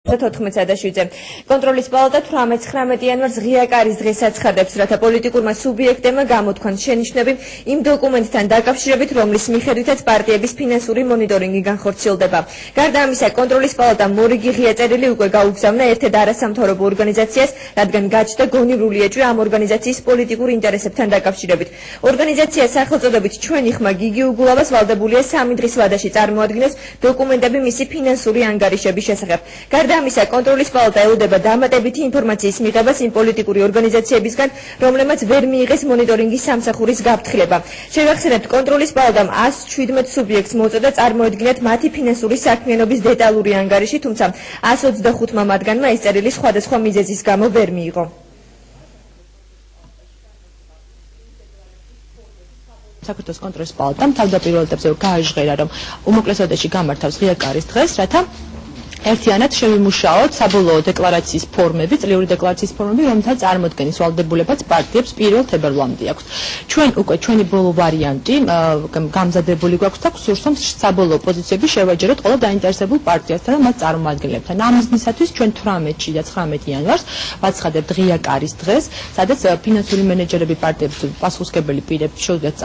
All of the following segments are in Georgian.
14-ზე კონტროლის პალატა 18-19 იანვარს ღია კარის დღეს აცხადებს, რათა პოლიტიკურმა სუბიექტებმა გამოთქვან შენიშვნები იმ დოკუმენტთან დაკავშირებით, რომლის მიხედვითაც პარტიების ფინანსური მონიტორინგი განხორციელდება. გარდა ამისა, კონტროლის პალატამ მორიგი ღია წერილი უკვე გაუგზავნა ერთ-ერთ არასამთავრობო ორგანიზაციას, რადგან გაჩნდა გონივრული ეჭვი ამ ორგანიზაციის პოლიტიკურ ინტერესებთან დაკავშირებით. ორგანიზაცია სახელწოდებით ჩვენი ხმა გიგი უგულავას ვალდებულია 3 დღის ვადაში წარმოადგინოს დოკუმენტები მისი ფინანსური ანგარიშების შესახებ. გარდა ამისა, კონტროლის პალატა ელოდება დამატებითი ინფორმაციის მიღებას იმ პოლიტიკური ორგანიზაციებისგან, რომლებმაც ვერ მიიღეს მონიტორინგის სამსახურის გაფრთხილება. შევახსენებთ, კონტროლის პალატამ 117 სუბიექტს მოუწოდა წარმოედგინათ მათი ფინანსური საქმიანობის დეტალური ანგარიში, თუმცა 125 მათგანმა ეს წერილი სხვადასხვა მიზეზის გამო ვერ მიიღო. საქართველოს კონტროლის პალატამ თავდაპირველ ეტაპზე გააჟღერა, რომ უმოკლესობაში გამართავს ღია კარის დღეს, რათა ერთიანად შევიმუშაოთ საბოლოო დეკლარაციის ფორმები, წლიური დეკლარაციის ფორმები, რომელთა წარმოდგენის ვალდებულებაც პარტიებს 1 თებერვლამდე აქვს. ჩვენ უკვე ჩვენი ბოლო ვარიანტი გამზადებული გვაქვს და გსურს, რომ საბოლოო პოზიციები შევაჯეროთ ყველა დაინტერესებულ პარტიასთან და მათ წარმომადგენლებთან. ამ მიზნისათვის ჩვენ 18-ში და 19 იანვარს ვაცხადებთ ღია კარის დღეს, სადაც ფინანსური მენეჯერები პარტიების პასუხისმგებელი პირები შეუძლიათ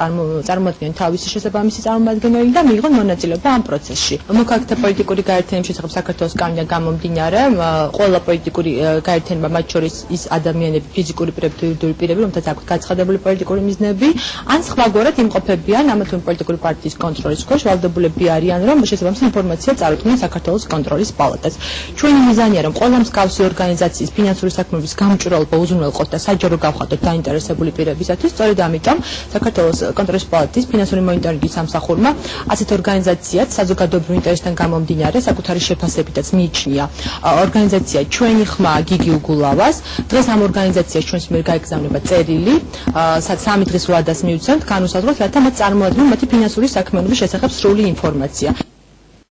წარმოადგენენ თავისი შესაბამისი წარმომადგენელი და მიიღონ მონაწილეობა ამ პროცესში. მოქალაქეთა პოლიტიკური გაერთიანების შესახებ საქართველოს კანონიდან გამომდინარე, ყველა პოლიტიკური გაერთიანება, მათ შორის ის ადამიანები, ფიზიკური პირები, იურიდიული პირები, რომელთაც აქვთ გაცხადებული პოლიტიკური მიზნები, ან სხვაგვარად იმყოფებიან ამა თუ იმ პოლიტიკური პარტიის კონტროლის ქვეშ, ვალდებულები არიან, რომ შესაბამისი ინფორმაცია წარუდგნენ საქართველოს კონტროლის პალატას. ჩვენი მიზანია, რომ ყველა მსგავსი ორგანიზაციის ფინანსური საქმეების გამჭვირვალობა უზრუნველყოთ და საჯარო გავხადოთ დაინტერესებული პირებისათვის. სწორედ ამიტომ საქართველოს კონტროლის პალატის ფინანსური მონიტორინგის სამსახურმა ასეთ ორგანიზაციად საზოგადოებრივ ინტერესთან გამომდინარე საკუთარი შეფასებით მიიჩნია ორგანიზაცია ჩვენი ხმა გიგი უგულავას. დღეს ამ ორგანიზაციას ჩვენს მიერ გაეგზავნება წერილი, 3 დღის ვადას მივცემთ განუსაზღვროთ, რათა მათ წარმოადგინონ მათი ფინანსური საქმიანობის შესახებ სრული ინფორმაცია.